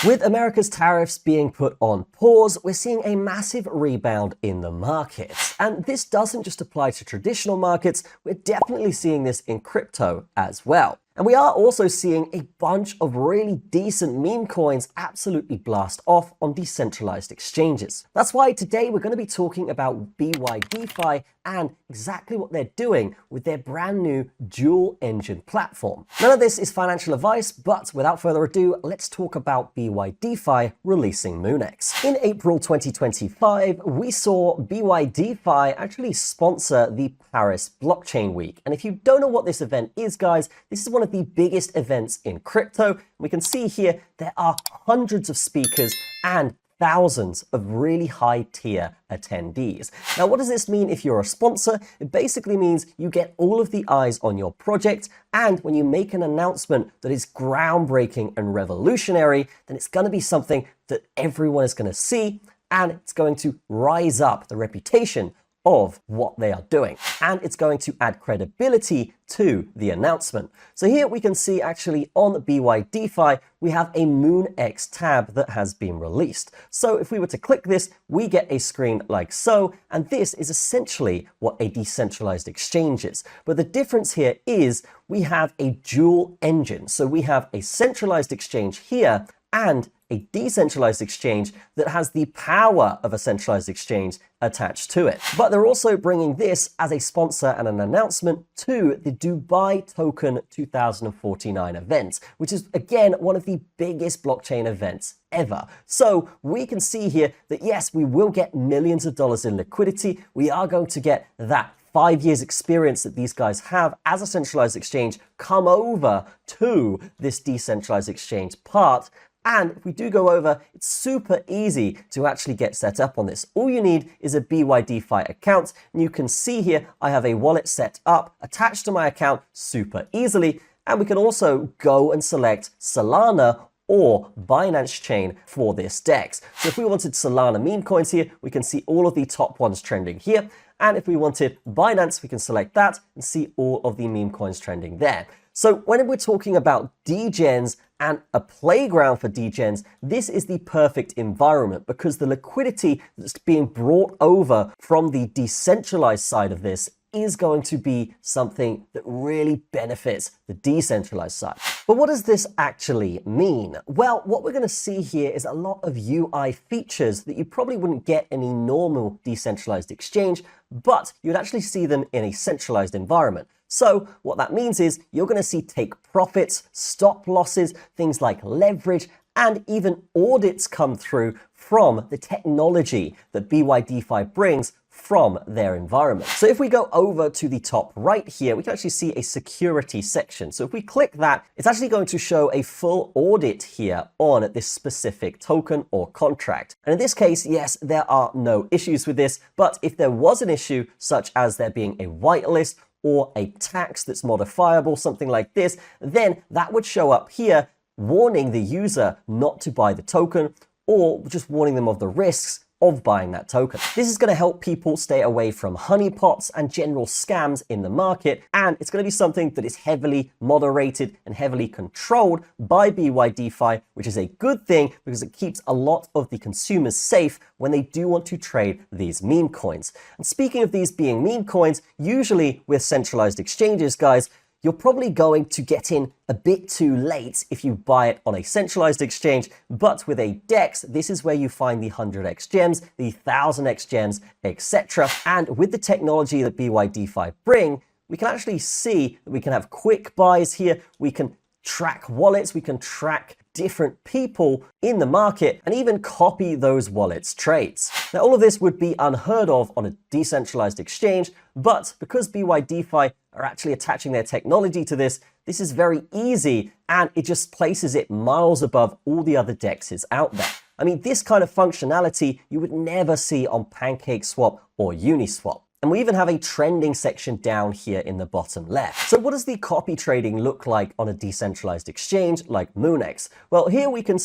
With America's tariffs being put on pause, we're seeing a massive rebound in the markets. And this doesn't just apply to traditional markets, we're definitely seeing this in crypto as well. And we are also seeing a bunch of really decent meme coins absolutely blast off on decentralized exchanges. That's why today we're going to be talking about BYDFi and exactly what they're doing with their brand new dual engine platform. None of this is financial advice, but without further ado, let's talk about BYDFi releasing MoonX. In April 2025, we saw BYDFi actually sponsor the Paris Blockchain Week. And if you don't know what this event is, guys, this is one of the biggest events in crypto. We can see here there are hundreds of speakers and thousands of really high tier attendees. Now, what does this mean if you're a sponsor? It basically means you get all of the eyes on your project, and when you make an announcement that is groundbreaking and revolutionary, then it's going to be something that everyone is going to see, and it's going to rise up the reputation of what they are doing, and it's going to add credibility to the announcement. So here we can see actually on BYDFi, we have a MoonX tab that has been released. So if we were to click this, we get a screen like so, and this is essentially what a decentralized exchange is. But the difference here is we have a dual engine. So we have a centralized exchange here and a decentralized exchange that has the power of a centralized exchange attached to it. But they're also bringing this as a sponsor and an announcement to the Dubai Token 2049 event, which is again one of the biggest blockchain events ever. So we can see here that yes, we will get millions of dollars in liquidity. We are going to get that 5 years experience that these guys have as a centralized exchange come over to this decentralized exchange part. And if we do go over, it's super easy to actually get set up on this. All you need is a BYDFi account. And you can see here, I have a wallet set up attached to my account super easily. And we can also go and select Solana or Binance Chain for this DEX. So if we wanted Solana meme coins here, we can see all of the top ones trending here. And if we wanted Binance, we can select that and see all of the meme coins trending there. So when we're talking about degens and a playground for degens, this is the perfect environment because the liquidity that's being brought over from the decentralized side of this is going to be something that really benefits the decentralized side. But what does this actually mean? Well, what we're going to see here is a lot of UI features that you probably wouldn't get in a normal decentralized exchange, but you'd actually see them in a centralized environment. So what that means is you're going to see take profits, stop losses, things like leverage, and even audits come through from the technology that BYDFi brings from their environment. So if we go over to the top right here, we can actually see a security section. So if we click that, it's actually going to show a full audit here on this specific token or contract. And in this case, yes, there are no issues with this, but if there was an issue, such as there being a whitelist or a tax that's modifiable, something like this, then that would show up here, warning the user not to buy the token or just warning them of the risks of buying that token. This is going to help people stay away from honeypots and general scams in the market, and it's going to be something that is heavily moderated and heavily controlled by BYDFi, which is a good thing because it keeps a lot of the consumers safe when they do want to trade these meme coins. And speaking of these being meme coins, usually with centralized exchanges, guys, you're probably going to get in a bit too late if you buy it on a centralized exchange, but with a DEX, this is where you find the 100x gems, the 1000x gems, etc. And with the technology that BYDFi bring, we can actually see that we can have quick buys here, we can track wallets, we can track different people in the market and even copy those wallets' trades. Now, all of this would be unheard of on a decentralized exchange, but because BYDFi are actually attaching their technology to this, this is very easy and it just places it miles above all the other DEXs out there. I mean, this kind of functionality you would never see on PancakeSwap or Uniswap. And we even have a trending section down here in the bottom left. So what does the copy trading look like on a decentralized exchange like MoonX? Well, here we can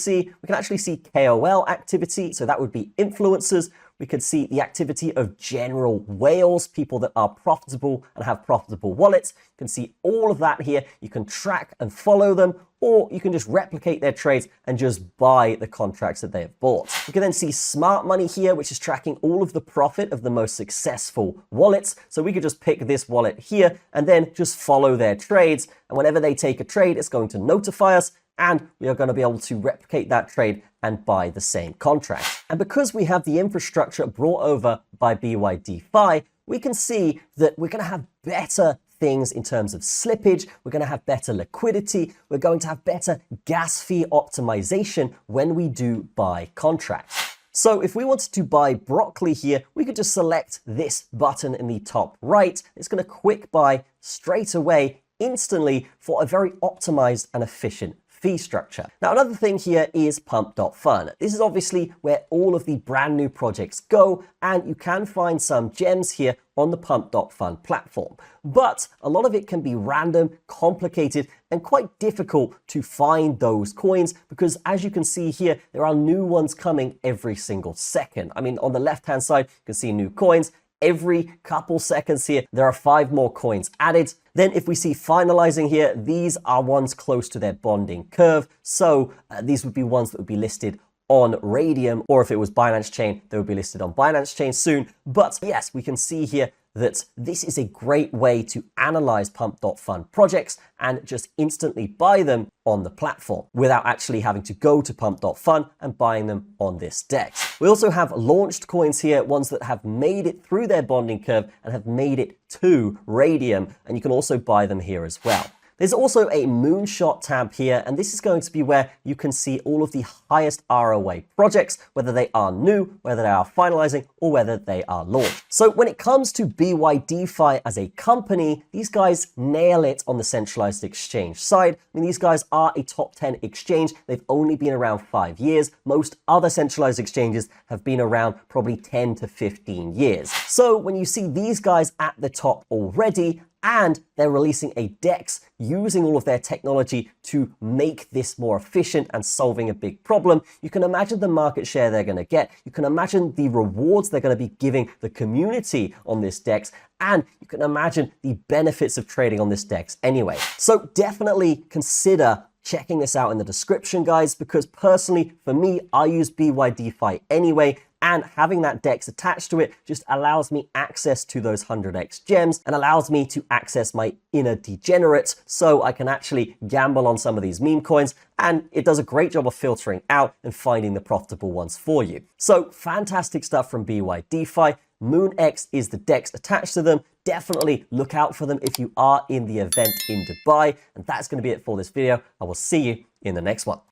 actually see KOL activity. So that would be influencers. We could see the activity of general whales, people that are profitable and have profitable wallets. You can see all of that here. You can track and follow them, or you can just replicate their trades and just buy the contracts that they have bought. You can then see smart money here, which is tracking all of the profit of the most successful wallets. So we could just pick this wallet here and then just follow their trades. And whenever they take a trade, it's going to notify us, and we are going to be able to replicate that trade and buy the same contract. And because we have the infrastructure brought over by BYDFi, we can see that we're going to have better things in terms of slippage, we're going to have better liquidity, we're going to have better gas fee optimization when we do buy contracts. So if we wanted to buy broccoli here, we could just select this button in the top right. It's going to quick buy straight away, instantly, for a very optimized and efficient fee structure. Now, another thing here is pump.fun. This is obviously where all of the brand new projects go, and you can find some gems here on the pump.fun platform. But a lot of it can be random, complicated, and quite difficult to find those coins because, as you can see here, there are new ones coming every single second. I mean, on the left-hand side, you can see new coins. Every couple seconds here, there are 5 more coins added. Then if we see finalizing here, these are ones close to their bonding curve. So these would be ones that would be listed on Radium, or if it was Binance Chain, they would be listed on Binance Chain soon. But yes, we can see here that this is a great way to analyze pump.fun projects and just instantly buy them on the platform without actually having to go to pump.fun and buying them on this DEX. We also have launched coins here, ones that have made it through their bonding curve and have made it to Radium, and you can also buy them here as well. There's also a moonshot tab here, and this is going to be where you can see all of the highest ROA projects, whether they are new, whether they are finalizing, or whether they are launched. So when it comes to BYDFi as a company, these guys nail it on the centralized exchange side. I mean, these guys are a top 10 exchange. They've only been around 5 years. Most other centralized exchanges have been around probably 10 to 15 years. So when you see these guys at the top already, and they're releasing a DEX using all of their technology to make this more efficient and solving a big problem, you can imagine the market share they're going to get. You can imagine the rewards they're going to be giving the community on this DEX, and you can imagine the benefits of trading on this DEX anyway. So definitely consider checking this out in the description, guys, because personally, for me, I use BYDFi anyway, and having that DEX attached to it just allows me access to those 100x gems and allows me to access my inner degenerates so I can actually gamble on some of these meme coins, and it does a great job of filtering out and finding the profitable ones for you. So fantastic stuff from BYDFi. MoonX is the DEX attached to them. Definitely look out for them if you are in the event in Dubai. And that's going to be it for this video. I will see you in the next one.